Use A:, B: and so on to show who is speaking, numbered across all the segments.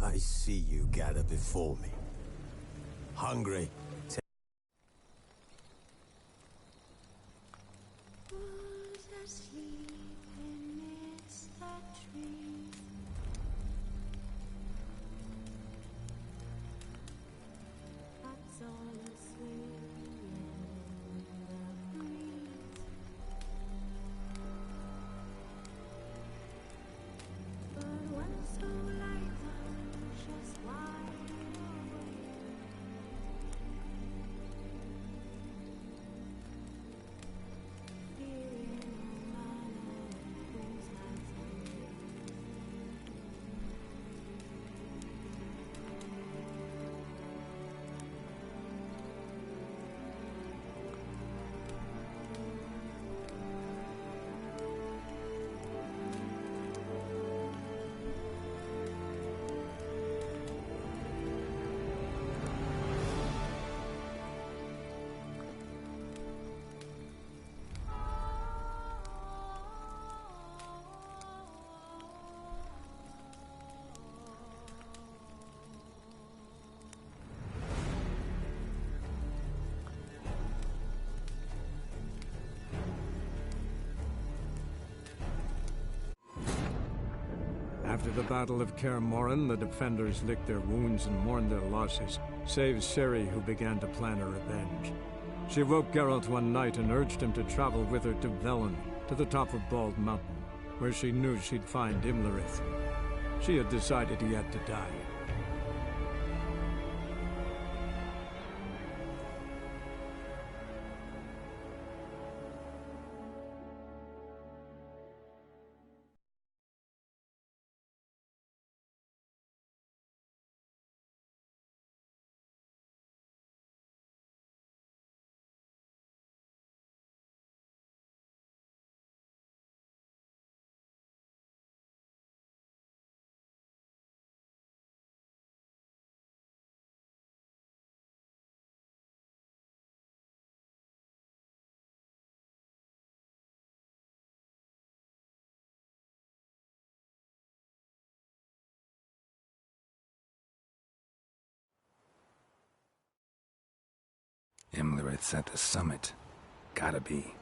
A: I see you gather before me. Hungry.
B: After the Battle of Kaer Morhen, the defenders licked their wounds and mourned their losses, save Ciri, who began to plan her revenge. She woke Geralt one night and urged him to travel with her to Velen, to the top of Bald Mountain, where she knew she'd find Imlerith. She had decided he had to die.
C: Imlerith's at the summit. Gotta be.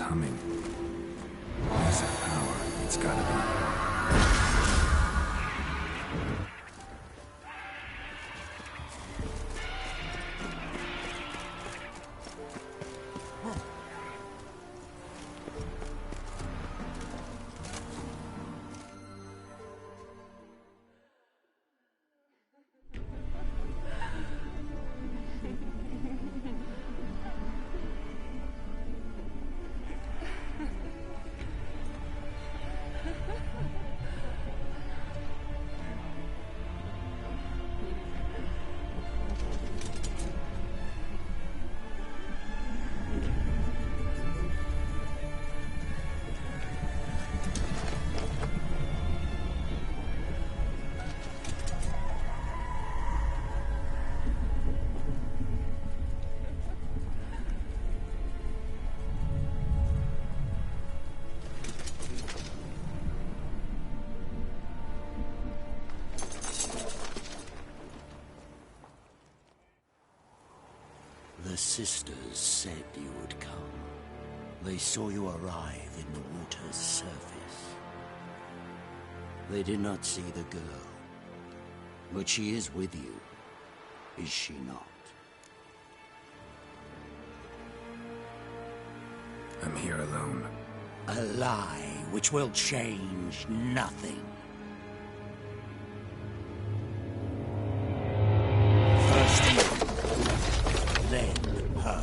C: humming. Massive power, it's gotta be.
A: The sisters said you would come. They saw you arrive in the water's surface. They did not see the girl. But she is with you, is she not?
C: I'm here alone.
A: A lie which will change nothing. First you, then her.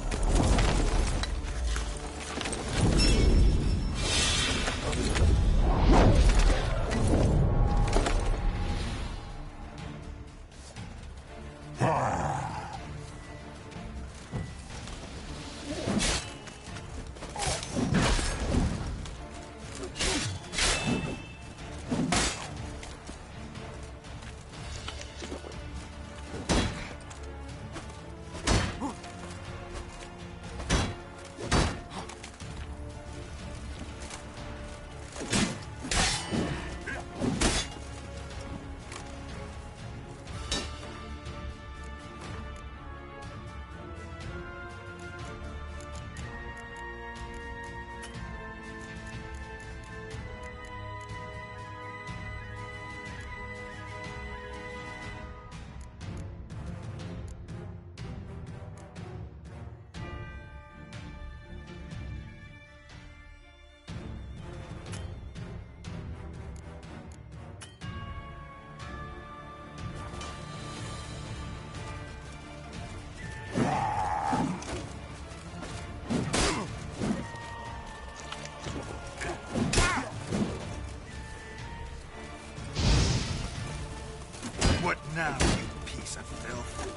D: What now, you piece of filth?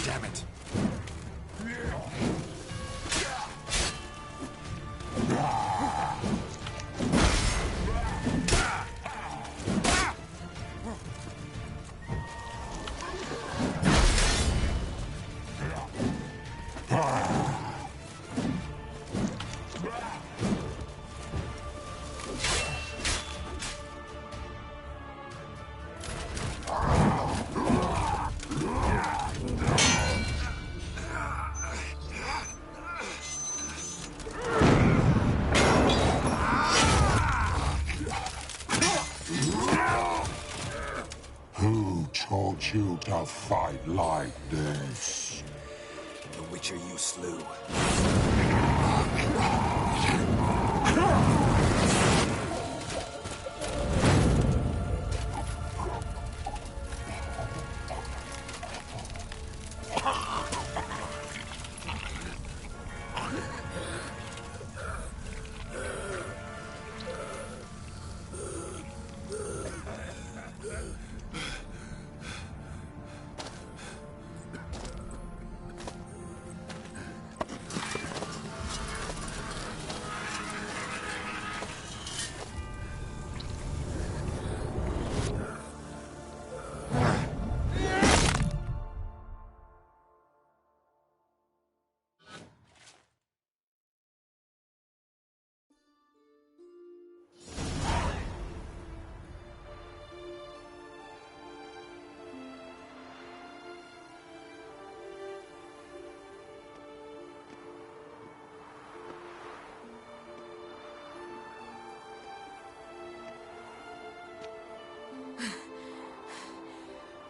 C: Damn it. Who taught you to fight like this?
D: The Witcher you slew.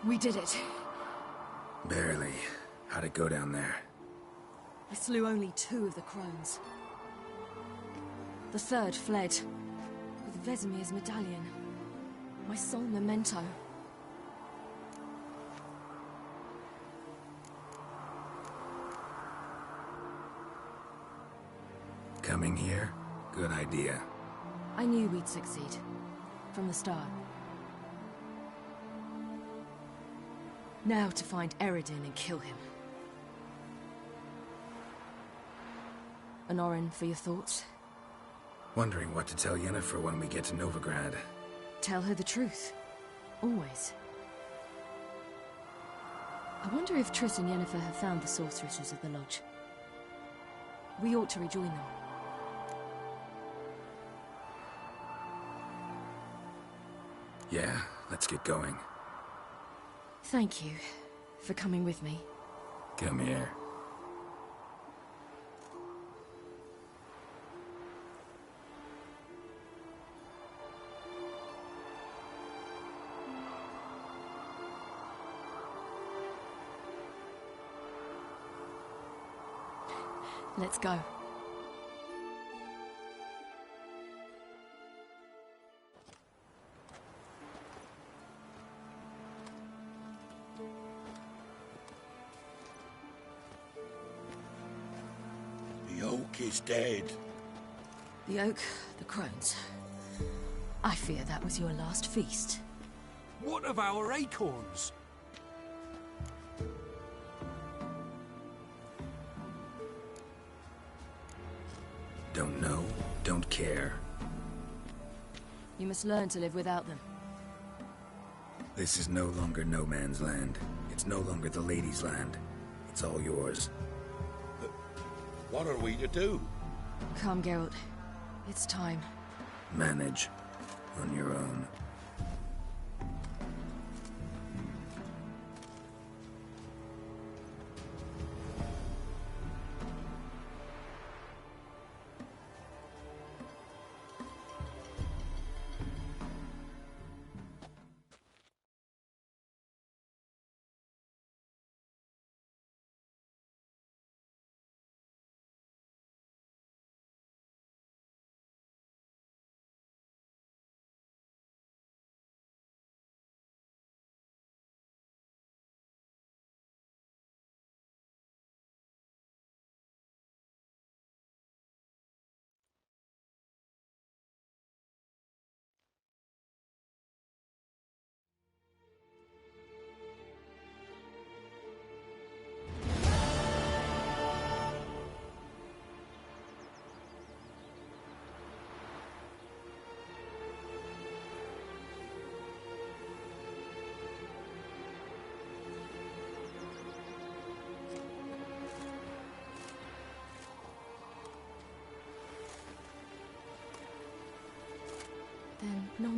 E: We did it.
C: Barely. How'd it go down there?
E: I slew only 2 of the crones. The third fled, with Vesemir's medallion. My sole memento.
C: Coming here? Good idea.
E: I knew we'd succeed. From the start. Now to find Eredin and kill him. Honorin, for your thoughts?
C: Wondering what to tell Yennefer when we get to Novigrad.
E: Tell her the truth. Always. I wonder if Triss and Yennefer have found the sorceresses of the Lodge. We ought to rejoin them.
C: Yeah, let's get going.
E: Thank you for coming with me.
C: Come here.
E: Let's go.
A: The oak is dead.
E: The oak, the crones. I fear that was your last feast.
D: What of our acorns?
C: Don't know, don't care.
E: You must learn to live without them.
C: This is no longer no man's land. It's no longer the lady's land. It's all yours.
A: What are we to do?
E: Come, Geralt. It's time.
C: Manage. On your own.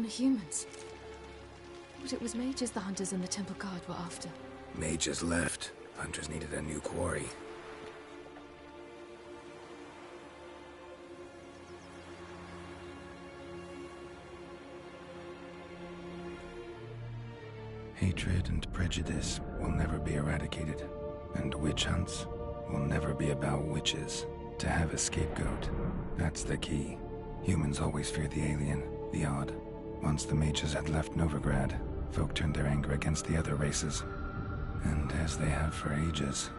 E: the humans. But it was mages the hunters and the temple guard were after.
C: Mages left. Hunters needed a new quarry. Hatred and prejudice will never be eradicated, and witch hunts will never be about witches. To have a scapegoat, that's the key. Humans always fear the alien, the odd. Once the mages had left Novigrad, folk turned their anger against the other races. And as they have for ages,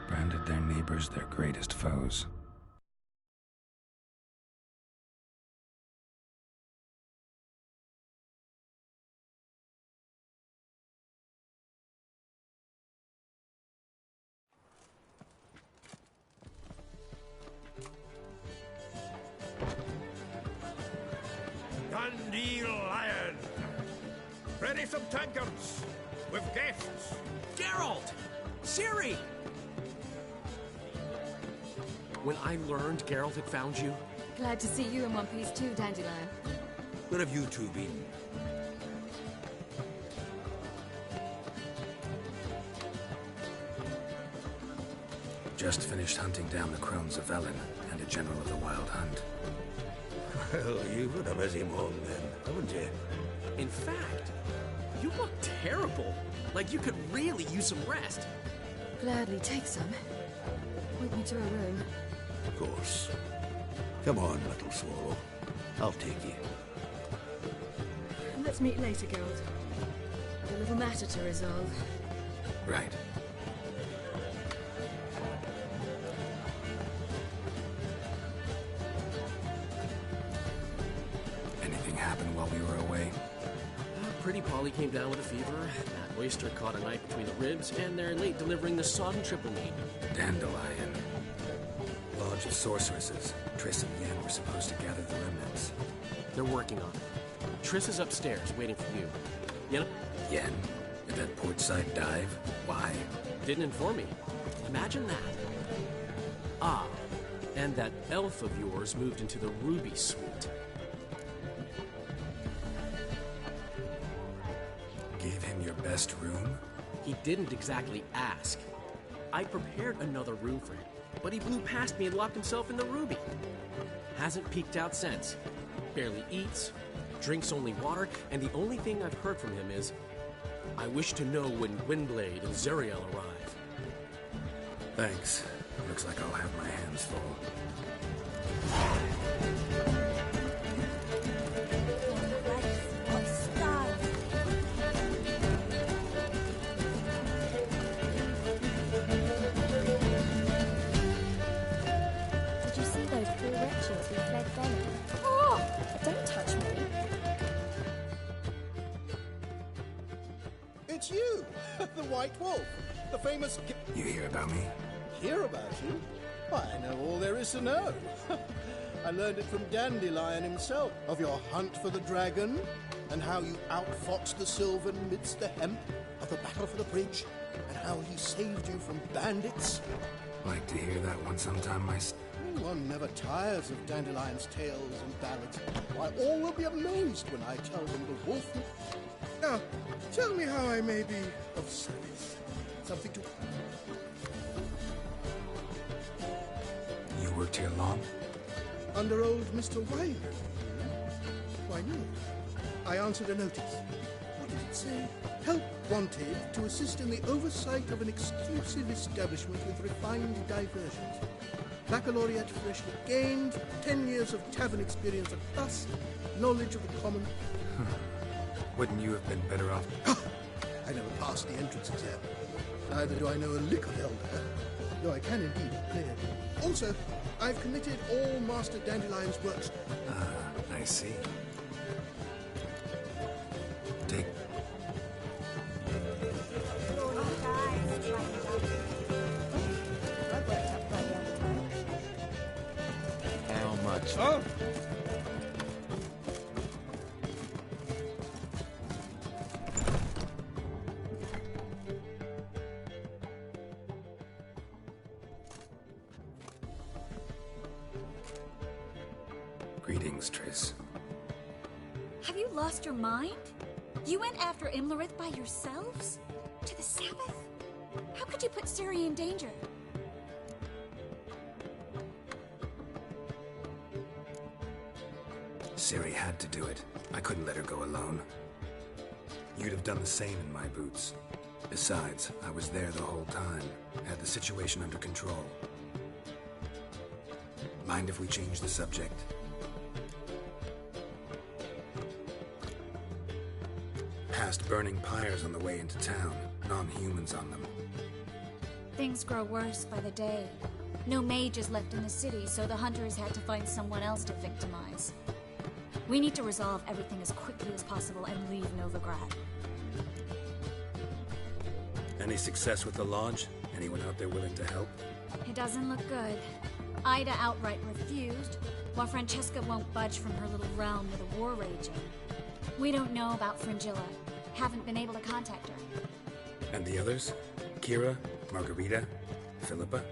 C: branded their neighbors their greatest foes.
F: Dandelion! Ready some tankards! With guests!
G: Geralt! Ciri! When I learned Geralt had found you...
E: Glad to see you in one piece too, Dandelion.
F: Where have you two been?
C: Just finished hunting down the crones of Velen and a general of the Wild Hunt.
F: Well, you've had a busy morning then, haven't you?
G: In fact, you look terrible. Like you could really use some rest.
E: Gladly take some. Point me to a room.
F: Of course. Come on, little swallow. I'll take you.
E: Let's meet later, Geralt. A little matter to resolve.
C: Right. Anything happened while we were away?
G: Pretty Polly came down with a fever. That oyster caught a knife between the ribs, and they're late delivering the sodden triple meat.
C: Dandelion. Lodge of sorceresses. Triss and Yen were supposed to gather the remnants.
G: They're working on it. Triss is upstairs, waiting for you. You know?
C: Yen? At that portside dive? Why?
G: Didn't inform me. Imagine that. Ah, and that elf of yours moved into the Ruby Suite.
C: Gave him your best room?
G: He didn't exactly ask. I prepared another room for him, but he blew past me and locked himself in the Ruby. Hasn't peeked out since. Barely eats, drinks only water, and the only thing I've heard from him is, I wish to know when Gwynblade and Zuriel arrive.
C: Thanks. Looks like I'll have my hands full.
H: Did you see those poor wretches who fled Velen? Oh! Don't touch me.
I: It's you, the White Wolf, the famous...
C: You hear about me?
I: Hear about you? Why, I know all there is to know. I learned it from Dandelion himself, of your hunt for the dragon, and how you outfought the Sylvan midst the hemp, of the battle for the bridge, and how he saved you from bandits.
C: Like to hear that one sometime,
I: One never tires of Dandelion's tales and ballads. Why, all will be amazed when I tell them the wolf... Now, tell me how I may be of service. Something to...
C: You worked here long?
I: Under old Mr. Wayne. Why, no. I answered a notice. What did it say? Help wanted to assist in the oversight of an exclusive establishment with refined diversions. Baccalaureate freshly gained, 10 years of tavern experience at plus, knowledge of the common...
C: Wouldn't you have been better off?
I: I never passed the entrance exam. Neither do I know a lick of Elder, though I can indeed play it. Also, I've committed all Master Dandelion's works.
C: I see. Take...
A: How much?
I: Oh!
C: Greetings, Triss.
H: Have
J: you lost your mind? You went after Imlerith by yourselves? To the Sabbath? How could you put Ciri in danger?
C: Ciri had to do it. I couldn't let her go alone. You'd have done the same in my boots. Besides, I was there the whole time. Had the situation under control. Mind if we change the subject? Past burning pyres on the way into town. Non-humans on them.
J: Things grow worse by the day. No mages left in the city, so the hunters had to find someone else to victimize. We need to resolve everything as quickly as possible and leave Novigrad.
C: Any success with the Lodge? Anyone out there willing to help?
J: It doesn't look good. Ida outright refused, while Francesca won't budge from her little realm with a war raging. We don't know about Fringilla. Haven't been able to contact her.
C: And the others? Kira? Margarita? Philippa?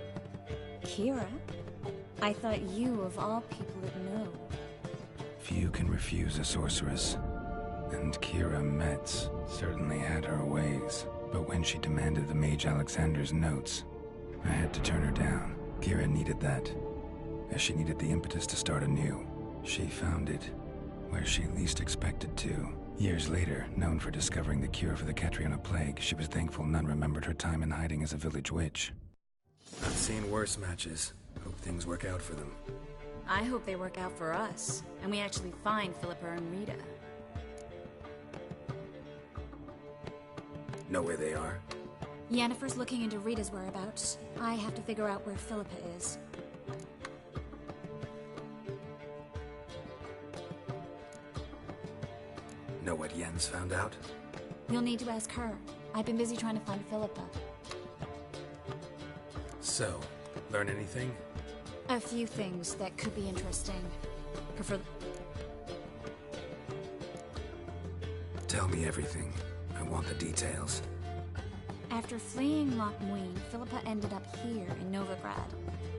J: Kira? I thought you, of all people, would know.
C: Few can refuse a sorceress. And Kira Metz certainly had her ways. But when she demanded the Mage Alexander's notes, I had to turn her down. Kira needed that, as she needed the impetus to start anew. She found it where she least expected to. Years later, known for discovering the cure for the Catriona plague, she was thankful none remembered her time in hiding as a village witch. I've seen worse matches. Hope things work out for them.
J: I hope they work out for us, and we actually find Philippa and Rita.
C: Know where they are?
J: Yennefer's looking into Rita's whereabouts. I have to figure out where Philippa is.
C: Know what Yen's found out?
J: You'll need to ask her. I've been busy trying to find Philippa.
C: So, learn anything?
J: A few things that could be interesting. Prefer...
C: Tell me everything. I want the details.
J: After fleeing Loch Muin, Philippa ended up here in Novigrad.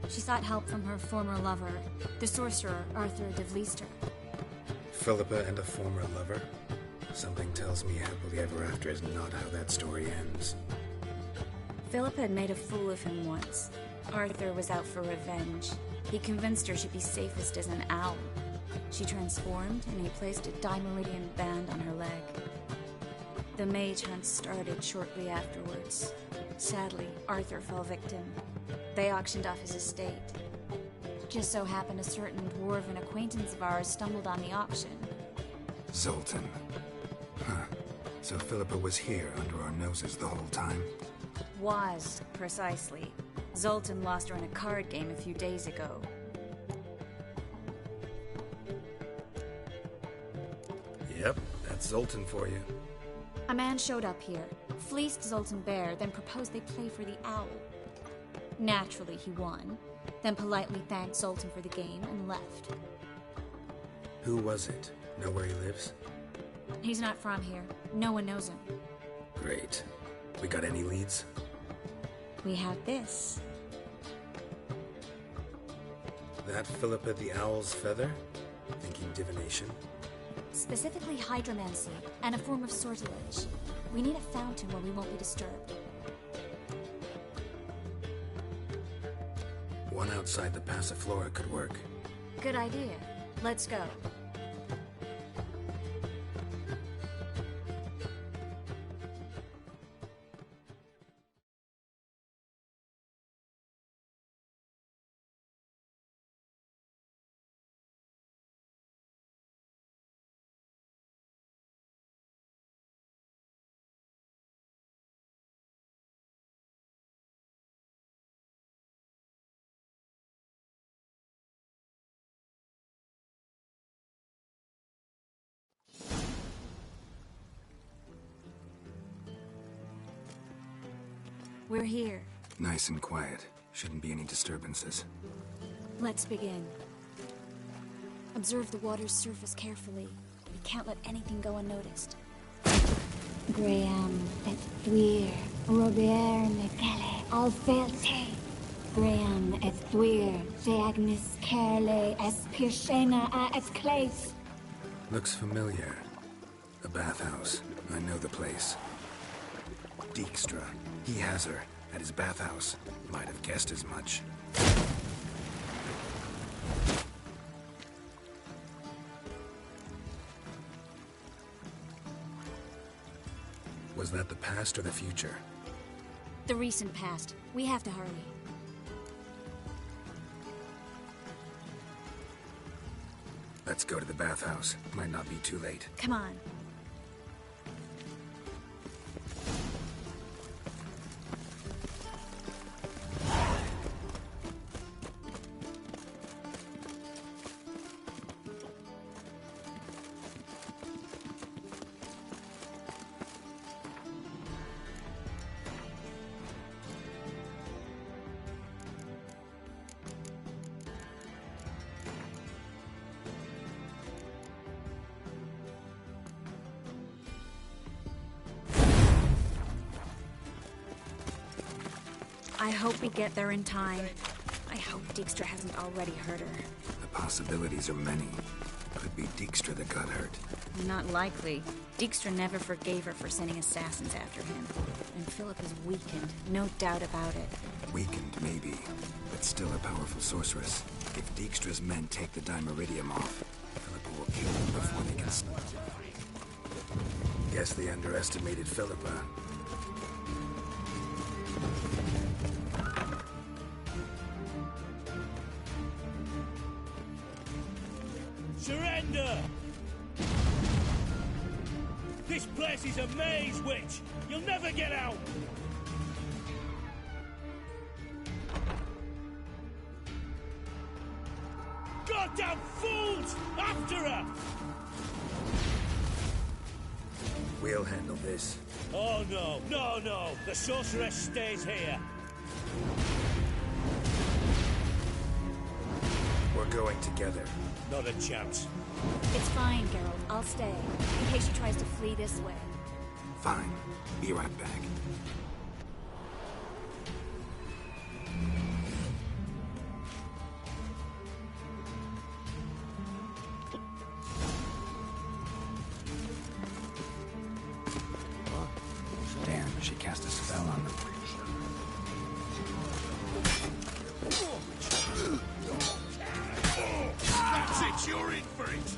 J: She sought help from her former lover, the sorcerer Arthur de Vlister.
C: Philippa and a former lover? Something tells me happily ever after is not how that story ends.
J: Philippa had made a fool of him once. Arthur was out for revenge. He convinced her she'd be safest as an owl. She transformed, and he placed a Dimeridian band on her leg. The mage hunt started shortly afterwards. Sadly, Arthur fell victim. They auctioned off his estate. Just so happened a certain dwarven acquaintance of ours stumbled on the auction.
C: Zoltan. Huh. So Philippa was here under our noses the whole time?
J: Was, precisely. Zoltan lost her in a card game a few days ago.
C: Yep, that's Zoltan for you.
J: A man showed up here, fleeced Zoltan bare, then proposed they play for the owl. Naturally, he won, then politely thanked Zoltan for the game and left.
C: Who was it? Know where he lives?
J: He's not from here. No one knows him.
C: Great. We got any leads?
J: We have this.
C: That Philippa the Owl's feather? Thinking divination?
J: Specifically hydromancy, and a form of sortilege. We need a fountain where we won't be disturbed.
C: One outside the Passiflora could work.
J: Good idea. Let's go. We're here.
C: Nice and quiet. Shouldn't be any disturbances.
J: Let's begin. Observe the water's surface carefully. We can't let anything go unnoticed. Graham et thuir, Robert Mecale, Alfelte. Graham et thuir, Deagnis Kerle, es Pirshena a et Clace.
C: Looks familiar. The bathhouse. I know the place. Dijkstra. He has her at his bathhouse. Might have guessed as much. Was that the past or the future?
J: The recent past. We have to hurry.
C: Let's go to the bathhouse. Might not be too late.
J: Come on. I hope we get there in time. I hope Dijkstra hasn't already hurt her.
C: The possibilities are many. Could be Dijkstra that got hurt.
J: Not likely. Dijkstra never forgave her for sending assassins after him. And Philip is weakened, no doubt about it.
C: Weakened, maybe, but still a powerful sorceress. If Dijkstra's men take the Dimeridium off, Philippa will kill them before they can... Guess they underestimated Philippa.
K: Surrender! This place is a maze, witch! You'll never get out! Goddamn fools! After her!
C: We'll handle this.
K: Oh no, no, no! The sorceress stays here!
C: We're going together.
K: Not a chance.
J: It's fine, Geralt. I'll stay, in case she tries to flee this way.
C: Fine. Be right back. Damn, she cast a spell on them.
K: That's it, you're in for it!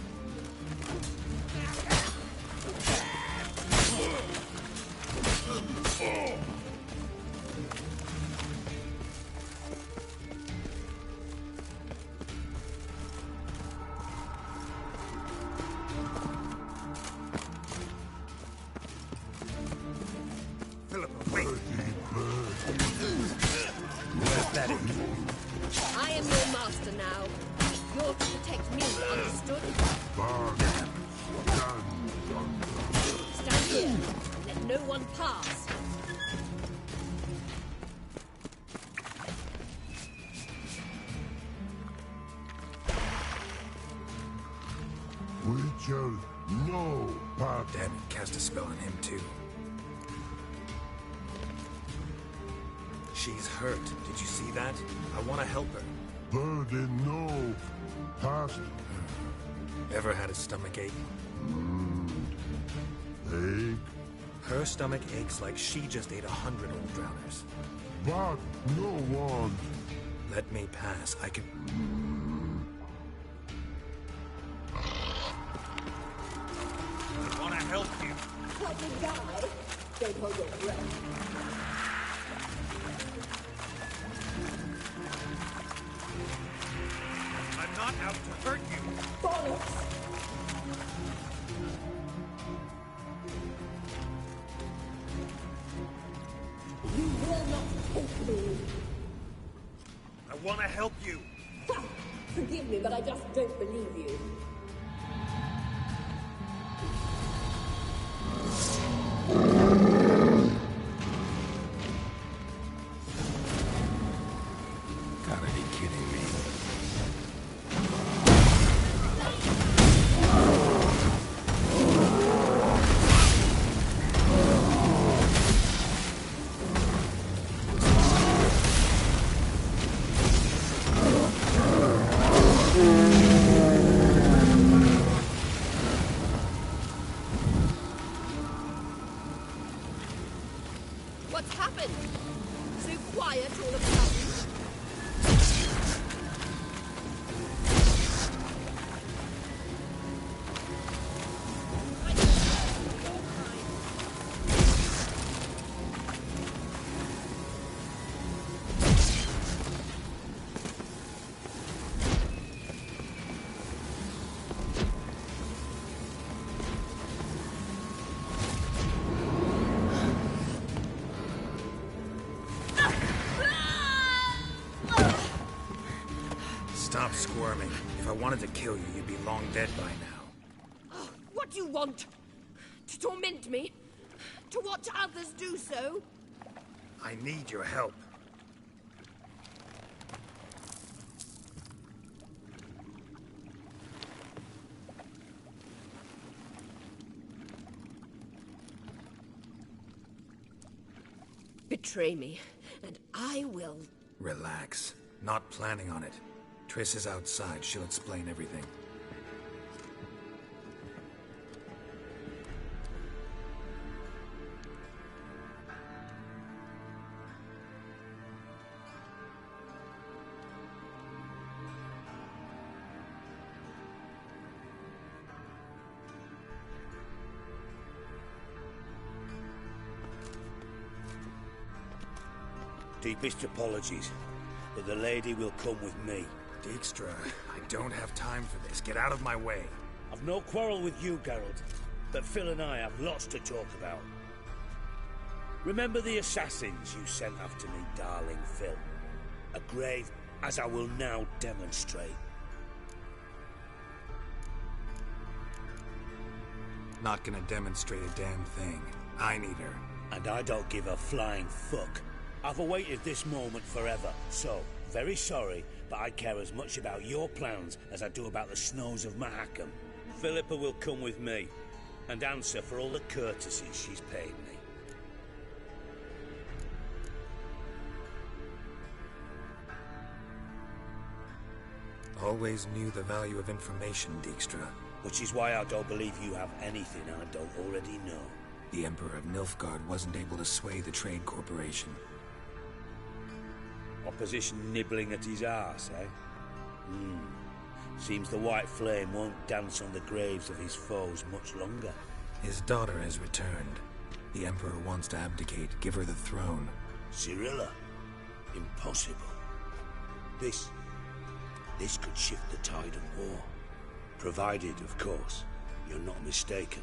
D: Philippa, wait!
L: I am your master now. You're to protect me, understood? Stand here and let no one pass.
M: Witcher, no, Pop.
C: Damn it, cast a spell on him too. She's hurt. Did you see that? I want to help her.
M: Burden, no. Past.
C: Ever had a stomach ache?
M: Ache?
C: Her stomach aches like she just ate 100 old drowners.
M: But no one.
C: Let me pass. I can...
D: I want to help you.
L: Help me die. Don't hold your breath.
D: I'm not out to hurt you.
L: Bollocks! You will not take me.
D: I want to help you.
L: Forgive me, but I just don't believe you.
C: Gotta be kidding me.
L: What's happened? So quiet all of a sudden.
D: Stop squirming. If I wanted to kill you, you'd be long dead by now.
L: Oh, what do you want? To torment me? To watch others do so?
D: I need your help.
L: Betray me, and I will...
D: Relax. Not planning on it. Triss is outside. She'll explain everything.
K: Deepest apologies, but the lady will come with me.
D: Dijkstra, I don't have time for this. Get out of my way.
K: I've no quarrel with you, Geralt, but Phil and I have lots to talk about. Remember the assassins you sent after me, darling Phil? A grave, as I will now demonstrate.
D: Not gonna demonstrate a damn thing. I need her.
K: And I don't give a flying fuck. I've awaited this moment forever, so, very sorry, but I care as much about your plans as I do about the snows of Mahakam. Philippa will come with me, and answer for all the courtesies she's paid me.
D: Always knew the value of information, Dijkstra.
K: Which is why I don't believe you have anything I don't already know.
D: The Emperor of Nilfgaard wasn't able to sway the Trade Corporation.
K: Opposition nibbling at his arse, eh? Seems the White Flame won't dance on the graves of his foes much longer.
D: His daughter has returned. The Emperor wants to abdicate, give her the throne.
K: Cyrilla? Impossible. This could shift the tide of war. Provided, of course, you're not mistaken.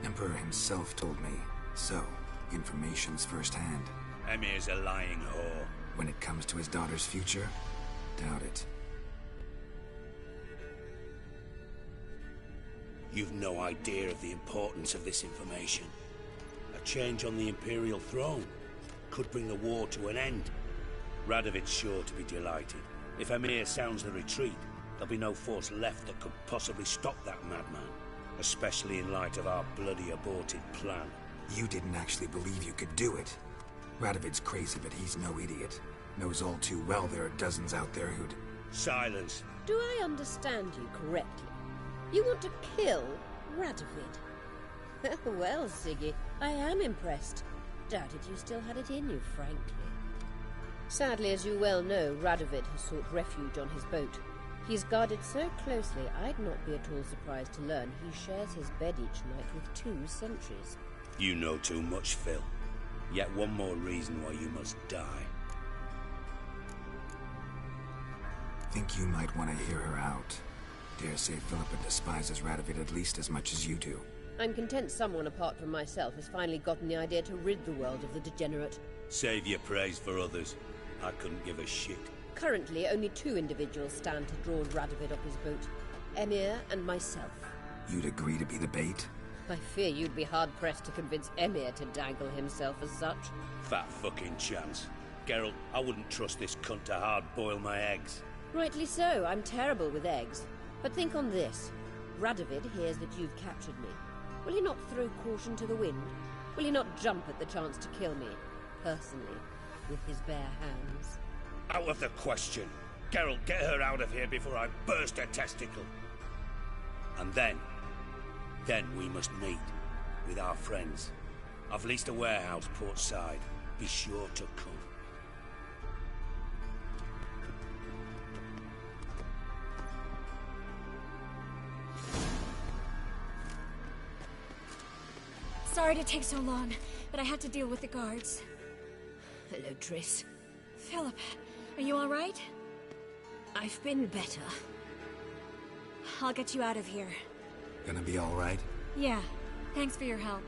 D: Emperor himself told me. So, information's firsthand.
K: Emir's a lying whore.
D: When it comes to his daughter's future, doubt it.
K: You've no idea of the importance of this information. A change on the Imperial throne could bring the war to an end. Radovid's sure to be delighted. If Emir sounds the retreat, there'll be no force left that could possibly stop that madman. Especially in light of our bloody aborted plan.
D: You didn't actually believe you could do it. Radovid's crazy, but he's no idiot. Knows all too well there are dozens out there who'd...
K: Silence.
L: Do I understand you correctly? You want to kill Radovid? Well, Siggy, I am impressed. Doubted you still had it in you, frankly. Sadly, as you well know, Radovid has sought refuge on his boat. He's guarded so closely, I'd not be at all surprised to learn he shares his bed each night with 2 sentries.
K: You know too much, Phil. Yet one more reason why you must die.
D: Think you might want to hear her out. Dare say Philippa despises Radovid at least as much as you do.
L: I'm content someone apart from myself has finally gotten the idea to rid the world of the degenerate.
K: Save your praise for others. I couldn't give a shit.
L: Currently, only 2 individuals stand to draw Radovid off his boat. Emir and myself.
D: You'd agree to be the bait?
L: I fear you'd be hard-pressed to convince Emir to dangle himself as such.
K: Fat fucking chance. Geralt, I wouldn't trust this cunt to hard-boil my eggs.
L: Rightly so, I'm terrible with eggs. But think on this. Radovid hears that you've captured me. Will he not throw caution to the wind? Will he not jump at the chance to kill me, personally, with his bare hands?
K: Out of the question. Geralt, get her out of here before I burst her testicle. And then we must meet. with our friends. I've leased a warehouse port side. Be sure to come.
J: Sorry to take so long, but I had to deal with the guards.
L: Hello, Triss.
J: Philip, are you all right?
L: I've been better.
J: I'll get you out of here.
D: Gonna be all right?
J: Yeah, thanks for your help.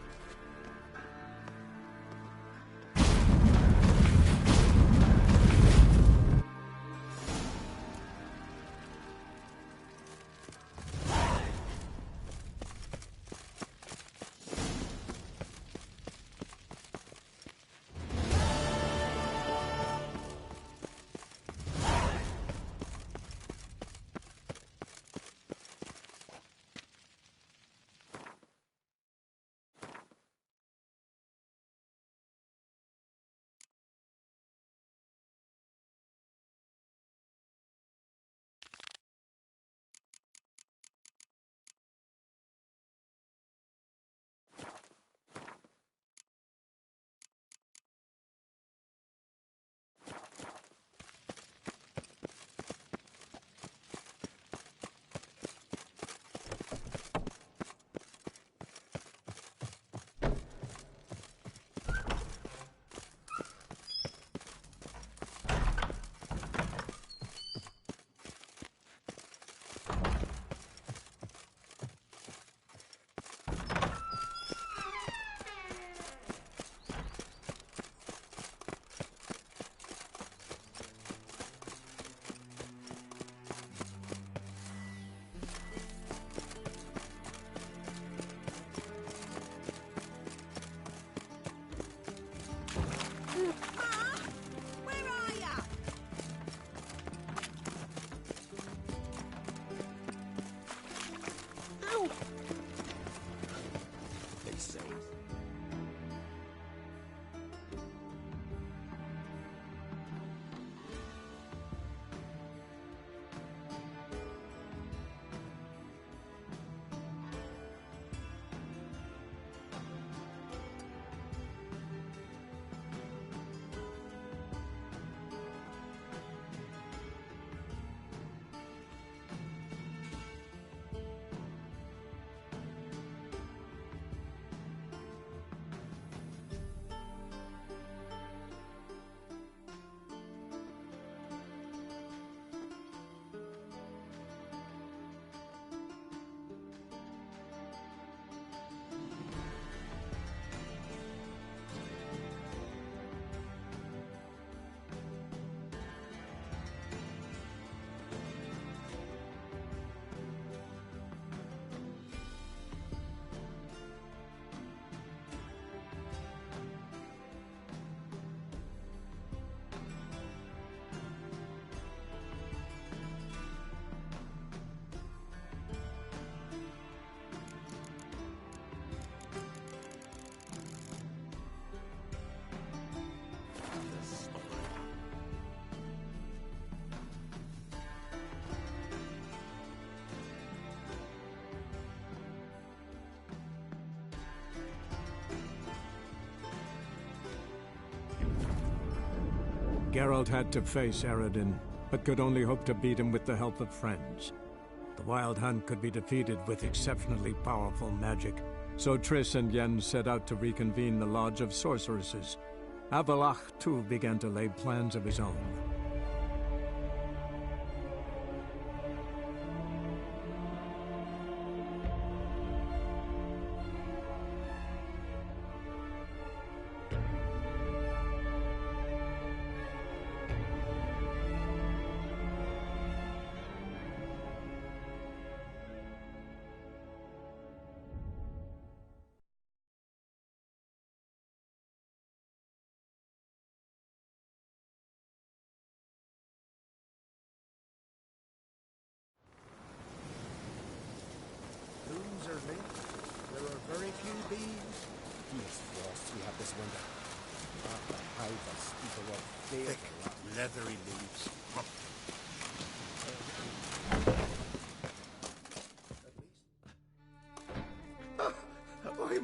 B: Geralt had to face Eredin, but could only hope to beat him with the help of friends. The Wild Hunt could be defeated with exceptionally powerful magic, so Triss and Yen set out to reconvene the Lodge of Sorceresses. Avallac'h, too, began to lay plans of his own.
N: There are very few bees. Yes, Frost, we have this winter. The hive of speaker of thick, leathery leaves.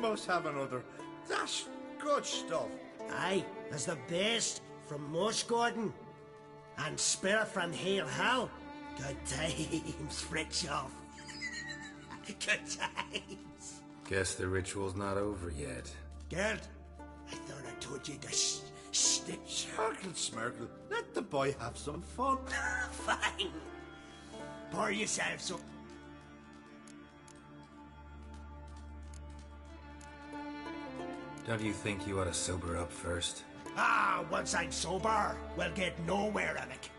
I: I'm
O: us have another. That's good stuff.
P: Aye, as the best from Mush Gordon. And spirit from Hail Hell. Good times, Fritjof. Good times.
C: Guess the ritual's not over yet.
P: Gert, I thought I told you to stick.
O: Smirkle, Smirkle. Let the boy have some fun.
P: Fine. Pour yourself some.
C: Don't you think you ought to sober up first?
P: Ah, once I'm sober, we'll get nowhere of it.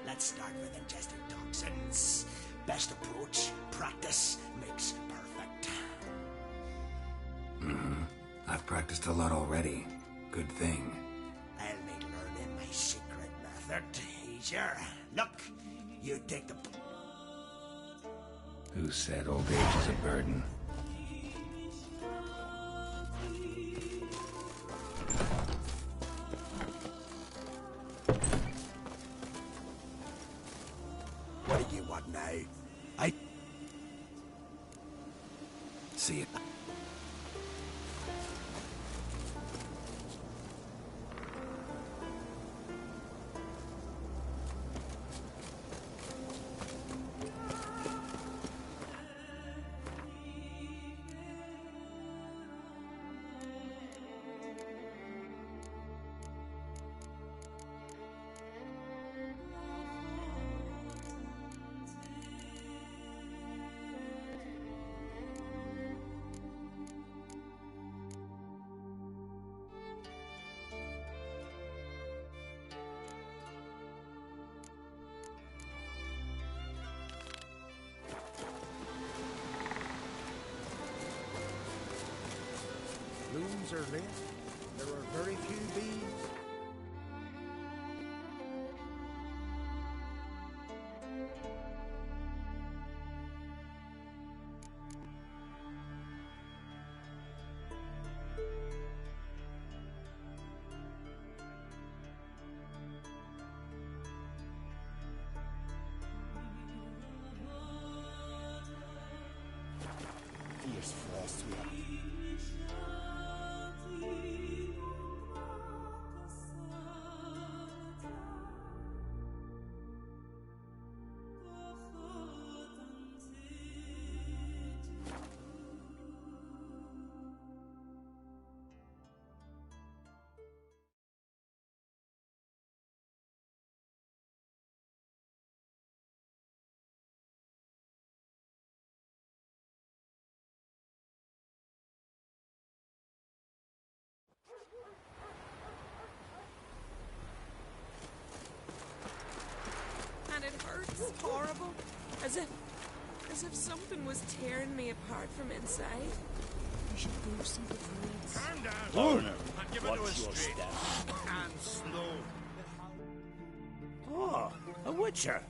P: Let's start with ingesting toxins. Best approach, practice makes perfect.
C: I've practiced a lot already. Good thing.
P: I'll make learning my secret method easier. Look, you take the...
C: Who said old age is a burden?
P: What do you want now?
C: See it.
N: Blooms are lit. There are very few bees. Fierce frost we have.
Q: And it hurts horrible. As if something was tearing me apart from inside.
E: I should go see the druids.
K: Calm down,
O: Coroner.
K: and give it to
O: Watch
K: us
O: your
K: straight.
O: step.
K: And slow.
P: Oh, a witcher.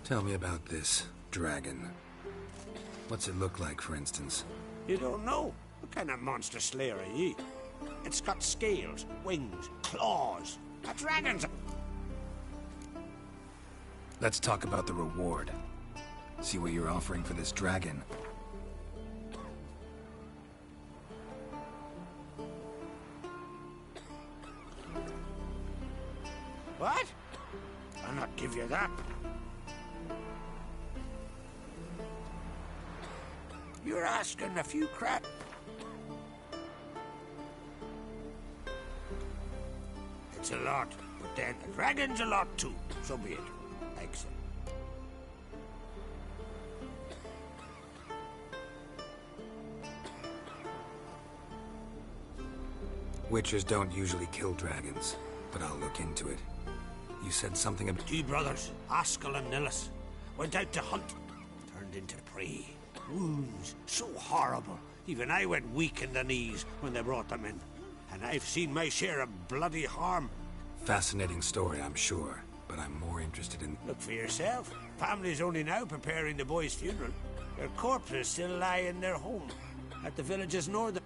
C: Tell me about this dragon. What's it look like, for instance?
K: You don't know? What kind of monster slayer are you? It's got scales, wings, claws. A dragon's...
C: Let's talk about the reward. See what you're offering for this dragon.
K: What? I'll not give you that. You're asking a few crap. It's a lot, but then a dragon's a lot too. So be it. Thanks.
C: Witchers don't usually kill dragons, but I'll look into it. You said something about...
K: Two brothers, Askell and Nillis, went out to hunt. Turned into prey. Wounds so horrible. Even I went weak in the knees when they brought them in. And I've seen my share of bloody harm.
C: Fascinating story, I'm sure, but I'm more interested in...
K: Look for yourself. Family's only now preparing the boy's funeral. Their corpses still lie in their home at the village's northern...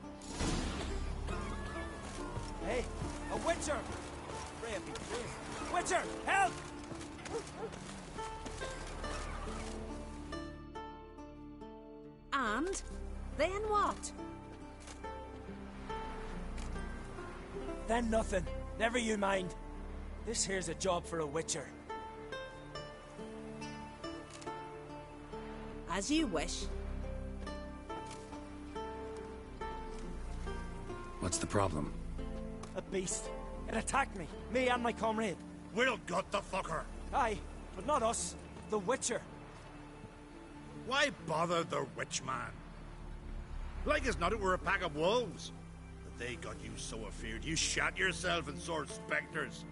R: Hey, a witcher! Pray it be true. Witcher, help!
S: And? Then what?
R: Then nothing. Never you mind. This here's a job for a witcher.
S: As you wish.
C: What's the problem?
R: A beast. It attacked me. Me and my comrade.
O: We'll gut the fucker.
R: Aye, but not us. The Witcher.
O: Why bother the witch man? Like as not it were a pack of wolves. But they got you so afeard you shat yourself and saw spectres.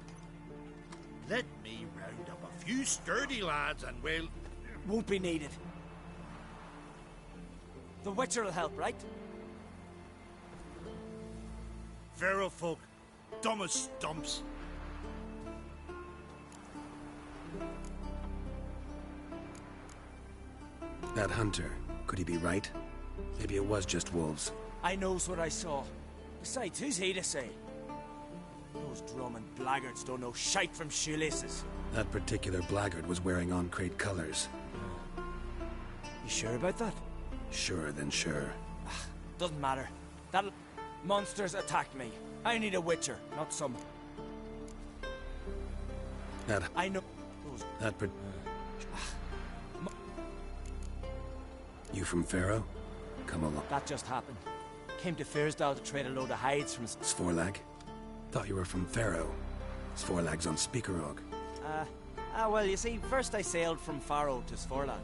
O: Let me round up a few sturdy lads and we'll...
R: Won't be needed. The Witcher will help, right?
O: Feral folk, dumb as stumps.
C: That hunter, could he be right? Maybe it was just wolves.
R: I knows what I saw. Besides, who's he to say? Those drumming blackguards don't know shite from shoelaces.
C: That particular blackguard was wearing on-crate colors.
R: You sure about that?
C: Surer than sure.
R: Doesn't matter. That monsters attacked me. I need a witcher, not some...
C: That...
R: I know... Those...
C: That... You from Pharaoh? Come along.
R: That just happened. Came to Fyrsdal to trade a load of hides from...
C: Svorlag? Thought you were from Pharaoh. Svorlag's on Speakerog.
R: Well, you see, first I sailed from Faro to Svorlag.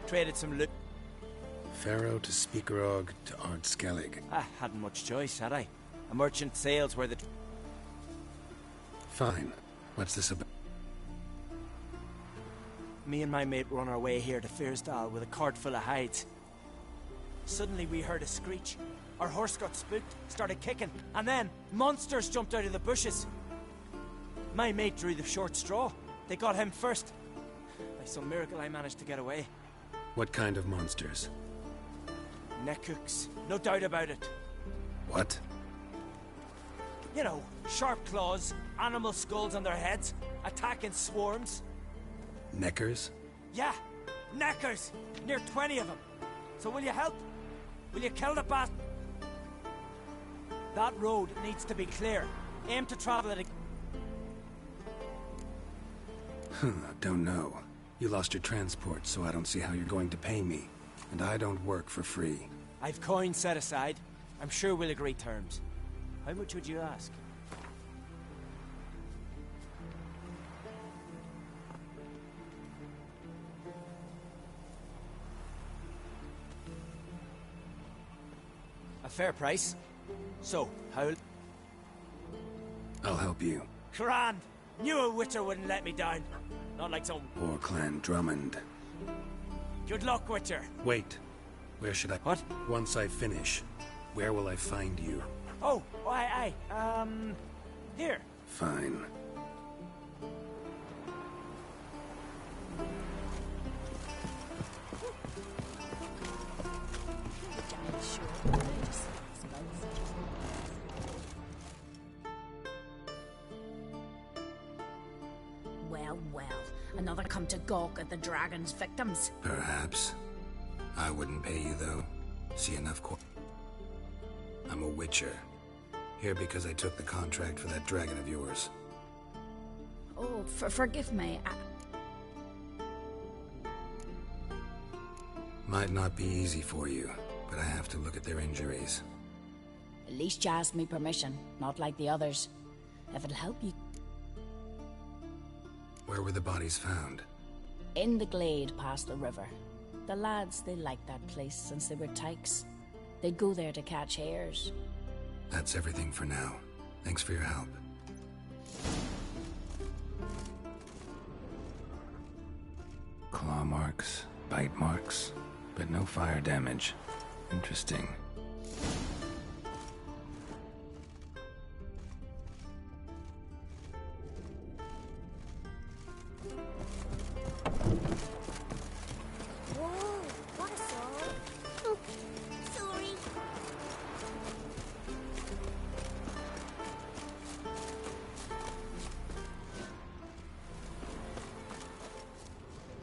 R: Traded some loot...
C: Pharaoh to Speakerog to Ardskellig.
R: I hadn't much choice, had I? A merchant sails where the...
C: Fine. What's this about?
R: Me and my mate were on our way here to Fyrsdal with a cart full of hides. Suddenly we heard a screech. Our horse got spooked, started kicking, and then monsters jumped out of the bushes. My mate drew the short straw. They got him first. By some miracle I managed to get away.
C: What kind of monsters?
R: Neckhooks, no doubt about it.
C: What?
R: You know, sharp claws, animal skulls on their heads, attack in swarms.
C: Neckers?
R: Yeah, neckers! Near 20 of them. So will you help? Will you kill the bastard? That road needs to be clear. Aim to travel it.
C: Don't know. You lost your transport, so I don't see how you're going to pay me. And I don't work for free.
R: I've coin set aside. I'm sure we'll agree terms. How much would you ask? A fair price. So, how...
C: I'll help you.
R: Grand! Knew a witcher wouldn't let me down. Not like some...
C: Or Clan Drummond.
R: Good luck, witcher.
C: Wait. Where should I...
R: What?
C: Once I finish, where will I find you?
R: Oh, aye. Here.
C: Fine.
S: Well, another come to gawk at the dragon's victims.
C: Perhaps. I wouldn't pay you, though. See enough I'm a witcher. Here because I took the contract for that dragon of yours.
J: Oh, forgive me.
C: Might not be easy for you, but I have to look at their injuries.
J: At least you asked me permission, not like the others. If it'll help you...
C: Where were the bodies found?
J: In the glade past the river. The lads, they liked that place since they were tykes. They'd go there to catch hares.
C: That's everything for now. Thanks for your help. Claw marks, bite marks, but no fire damage. Interesting.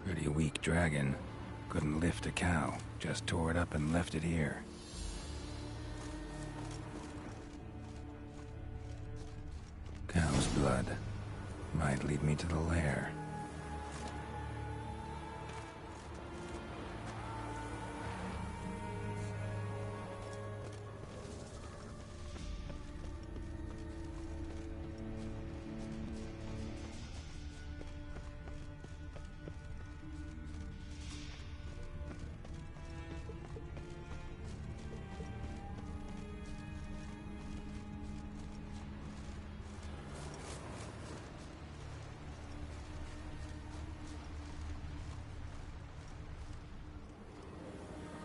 C: Pretty weak dragon. Couldn't lift a cow, just tore it up and left it here. Cow's blood might lead me to the lair.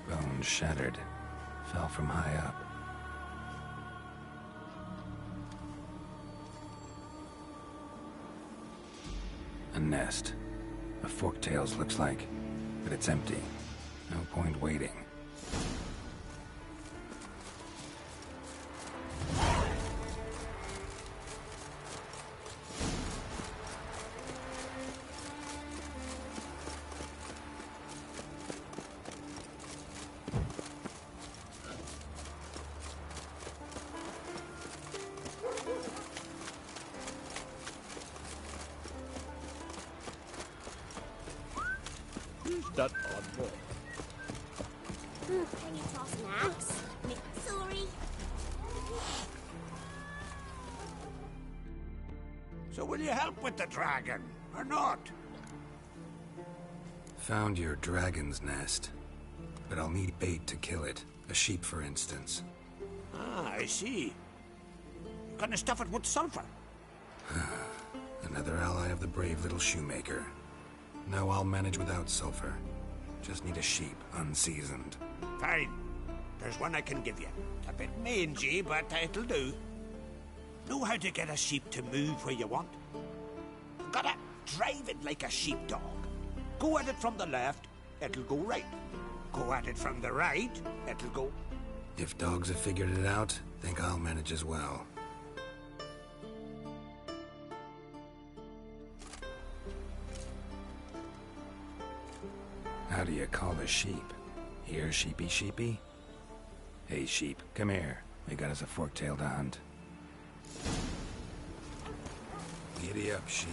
C: Bone shattered. Fell from high up. A nest. A forktail's looks like, but it's empty. No point waiting.
O: That odd boy.
H: Can you toss an axe? Sorry.
K: So will you help with the dragon, or not?
C: Found your dragon's nest, but I'll need bait to kill it. A sheep, for instance.
K: Ah, I see. Gonna stuff it with sulfur.
C: Another ally of the brave little shoemaker. No, I'll manage without sulfur. Just need a sheep, unseasoned.
K: Fine. There's one I can give you. A bit mangy, but it'll do. Know how to get a sheep to move where you want? Gotta drive it like a sheepdog. Go at it from the left, it'll go right. Go at it from the right, it'll go...
C: If dogs have figured it out, think I'll manage as well. How do you call a sheep? Here, sheepy sheepy? Hey, sheep, come here. We got us a forktail to hunt. Giddy up, sheep.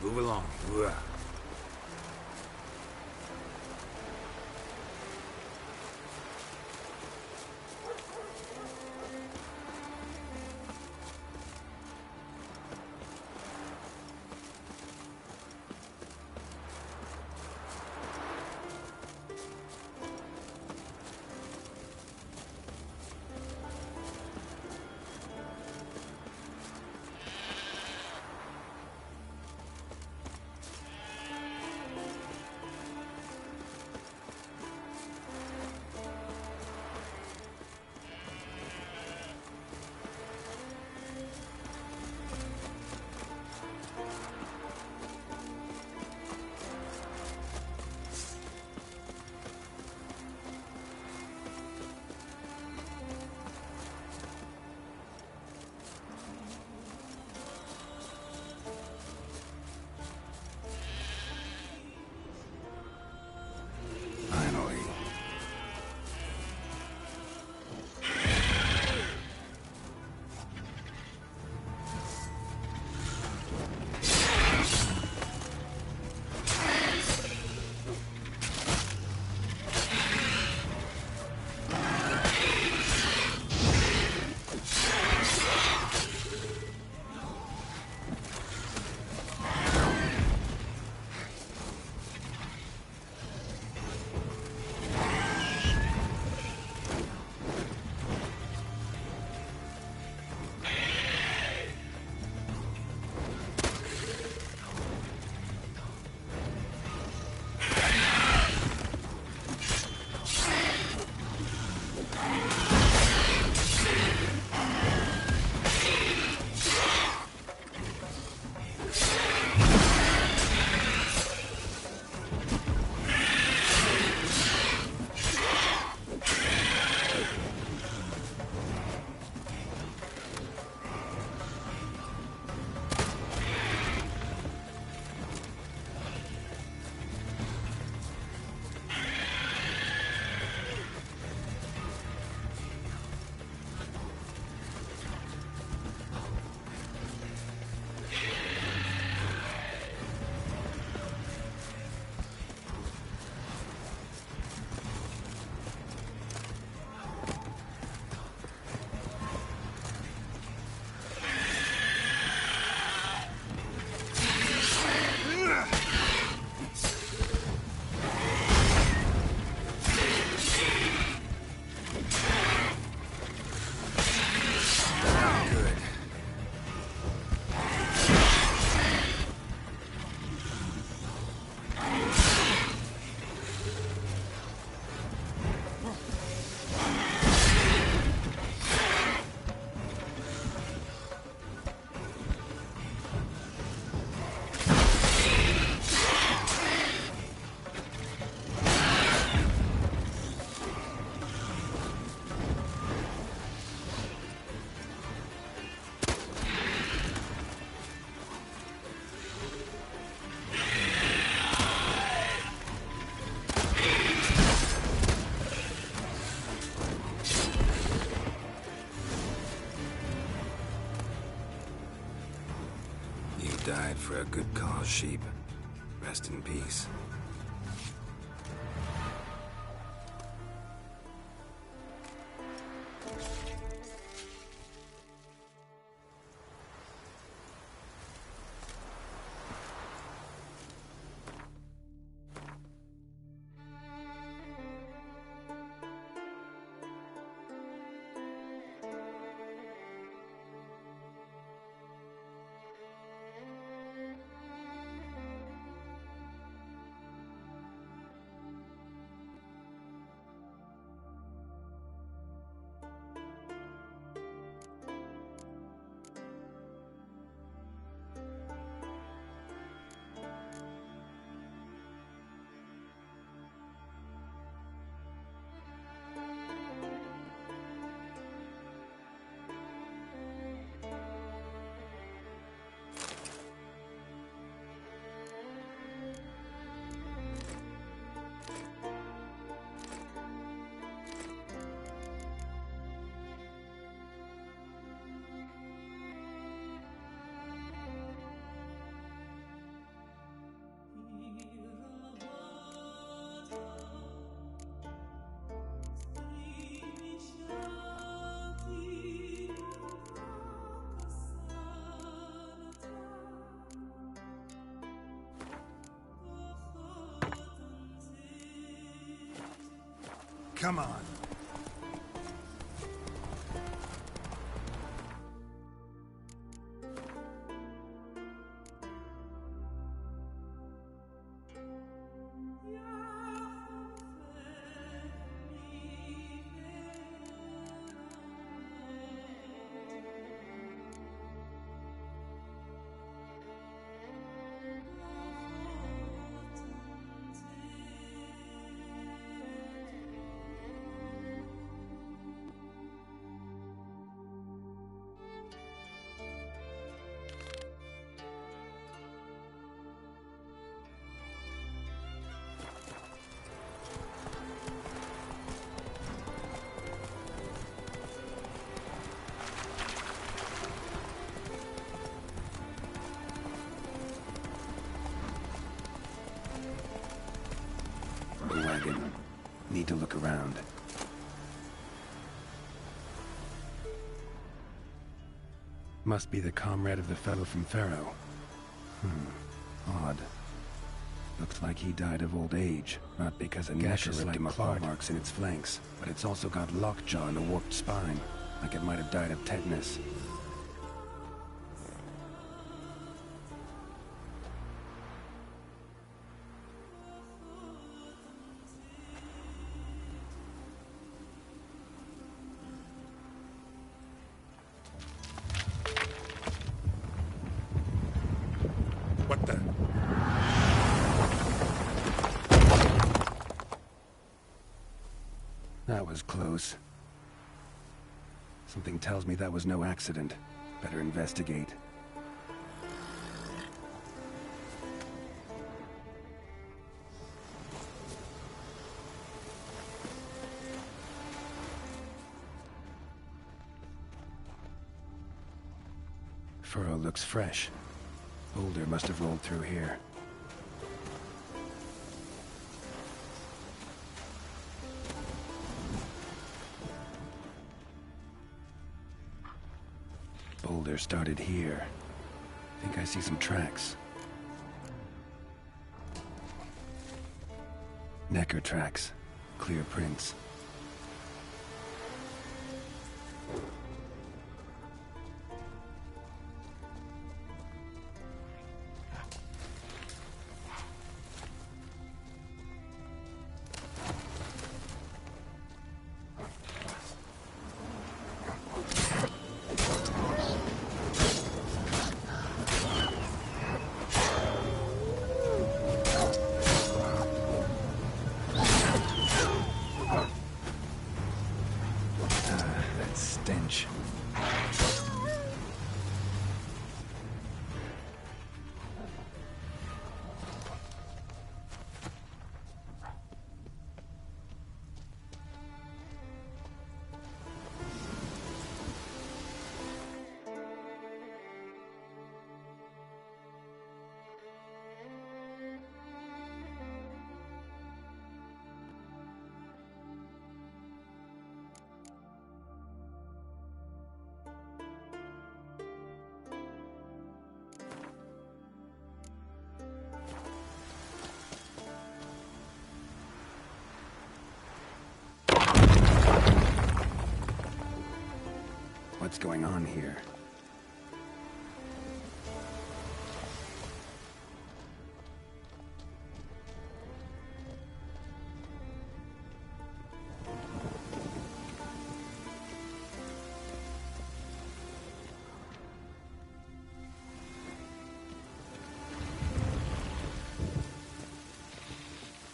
C: Move along. Ooh. died for a good cause, sheep. Rest in peace.
D: Come on.
C: Wagon. Need to look around. Must be the comrade of the fellow from Pharaoh. Odd. Looks like he died of old age, not because a gasher left him claw marks in its flanks, but it's also got lockjaw and a warped spine, like it might have died of tetanus.
D: What the?
C: That was close. Something tells me that was no accident. Better investigate. Furrow looks fresh. Boulder must have rolled through here. Boulder started here. Think I see some tracks. Necker tracks. Clear prints. what's going on here.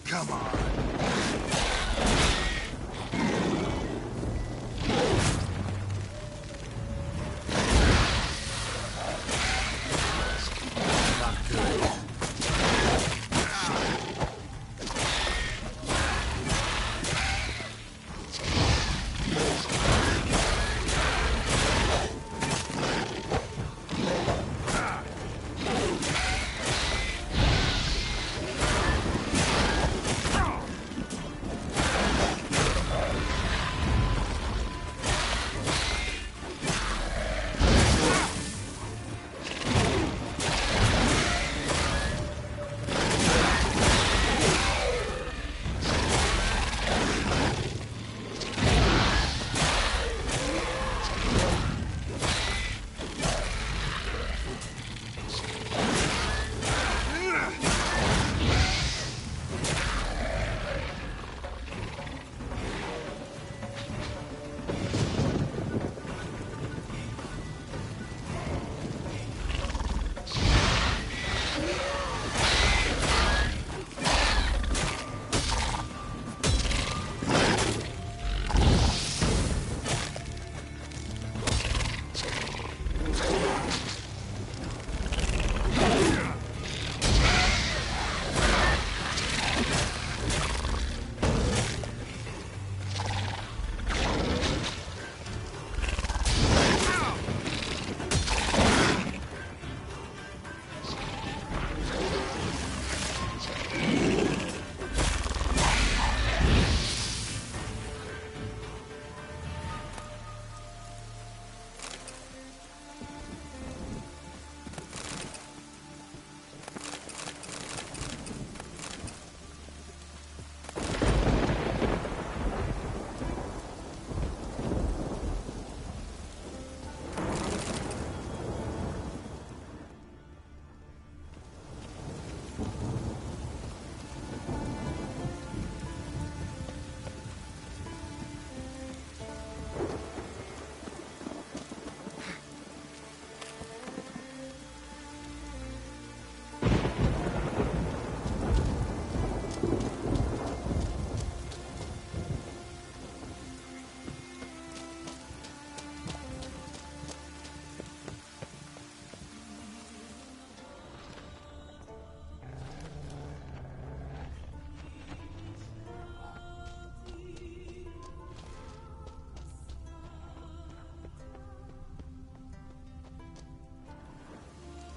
D: Come on.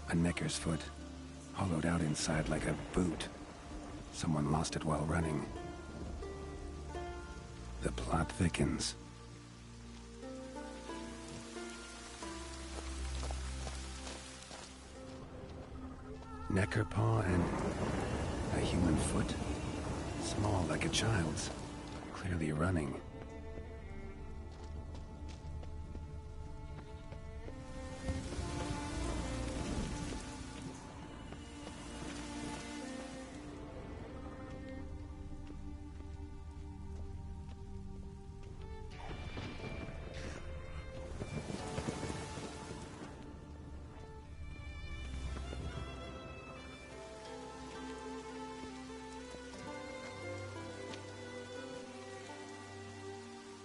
C: A necker's foot, hollowed out inside like a boot. Someone lost it while running. The plot thickens. Necker paw and a human foot? Small like a child's, clearly running.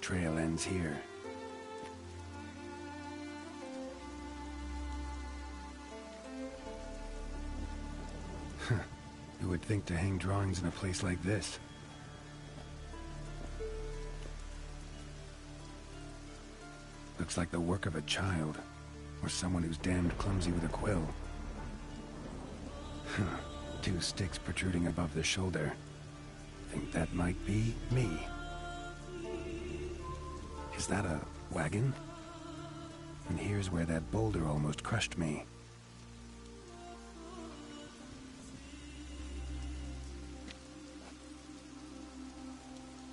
C: Trail ends here. Who would think to hang drawings in a place like this? Looks like the work of a child, or someone who's damned clumsy with a quill. 2 sticks protruding above the shoulder. Think that might be me. Is that a wagon? And here's where that boulder almost crushed me.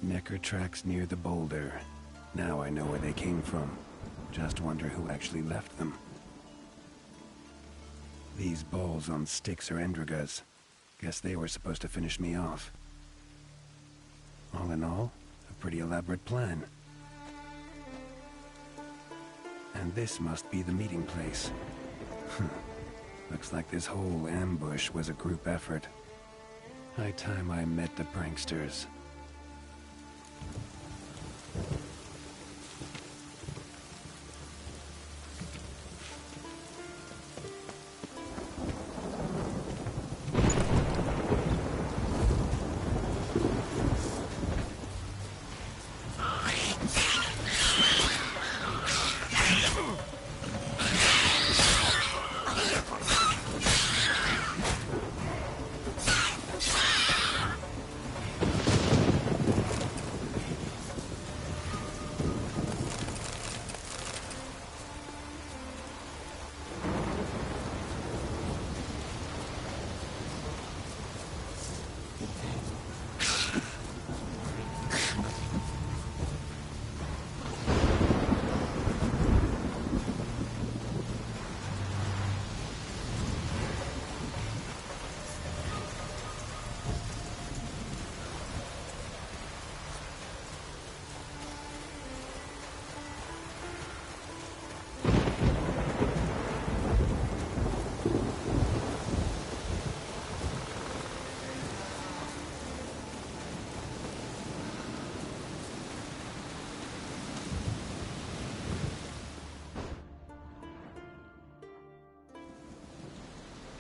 C: Necker tracks near the boulder. Now I know where they came from. Just wonder who actually left them. These balls on sticks are Endrigas. Guess they were supposed to finish me off. All in all, a pretty elaborate plan. And this must be the meeting place. Looks like this whole ambush was a group effort. High time I met the pranksters.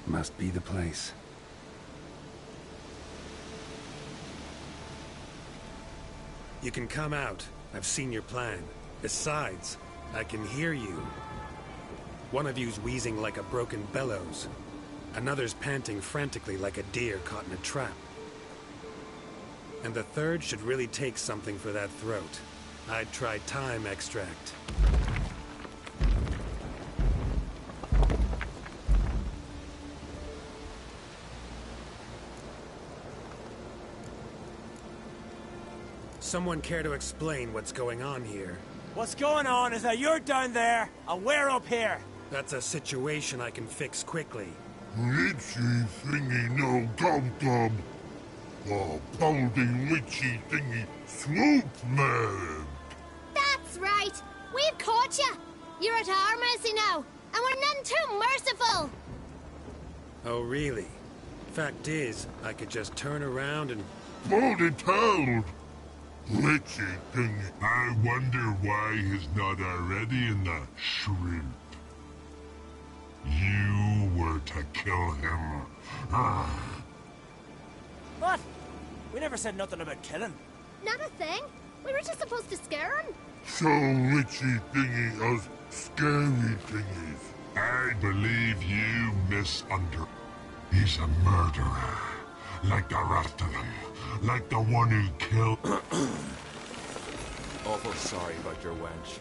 C: Must be the place.
D: You can come out. I've seen your plan. Besides, I can hear you. One of you's wheezing like a broken bellows. Another's panting frantically like a deer caught in a trap. And the third should really take something for that throat. I'd try thyme extract. Someone care to explain what's going on here?
R: What's going on is that you're down there, and we're up here.
D: That's a situation I can fix quickly.
M: Witchy thingy no dum-dum. Oh, baldy witchy thingy swoop man.
T: That's right. We've caught you. You're at our mercy now, and we're none too merciful.
D: Oh, really? Fact is, I could just turn around and...
M: Baldy told. Witchy thingy. I wonder why he's not already in the shrimp. You were to kill him.
R: What? We never said nothing about killing.
T: Not a thing. We were just supposed to scare him.
M: So witchy thingy us scary thingies. I believe you misunder. He's a murderer. Like the rest of them. Like the one who killed...
U: Awful sorry about your wench.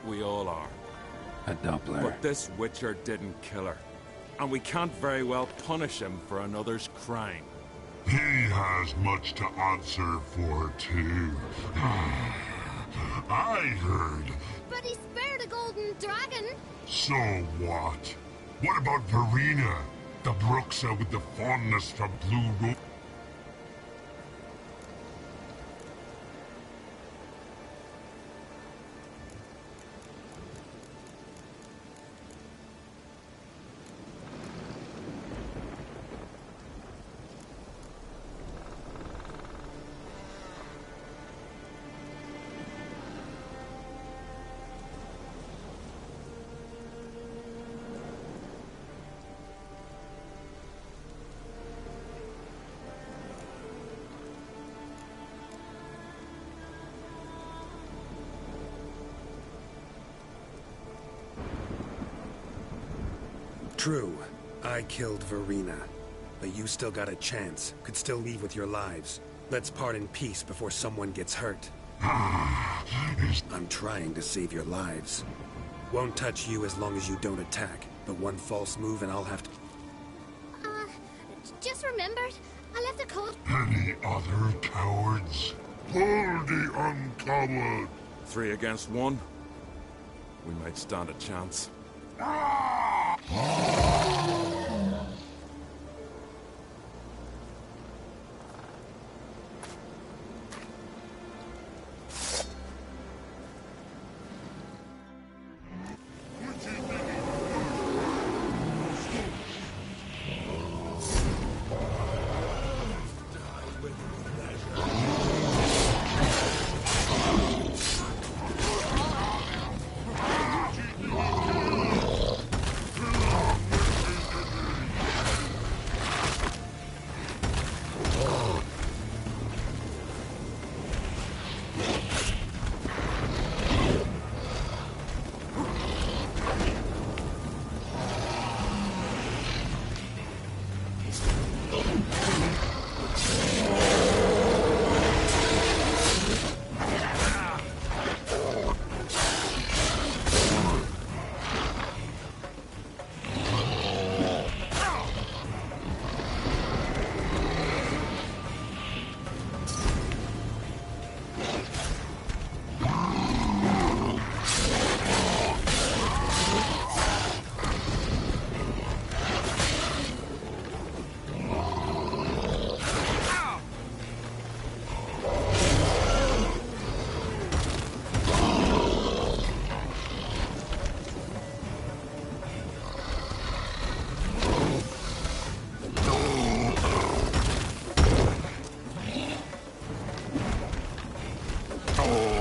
U: We all are.
C: A Doppler.
U: But this Witcher didn't kill her. And we can't very well punish him for another's crime.
M: He has much to answer for, too. I heard.
T: But he spared a golden dragon.
M: So what? What about Verena? The Bruxa with the fondness for blue rope?
D: True, I killed Verena. But you still got a chance. Could still leave with your lives. Let's part in peace before someone gets hurt. I'm trying to save your lives. Won't touch you as long as you don't attack. But one false move and I'll have to...
T: Just remembered. I left a code.
M: Any other cowards? Pull the uncoward.
U: 3 against 1. we might stand a chance.
M: Oh!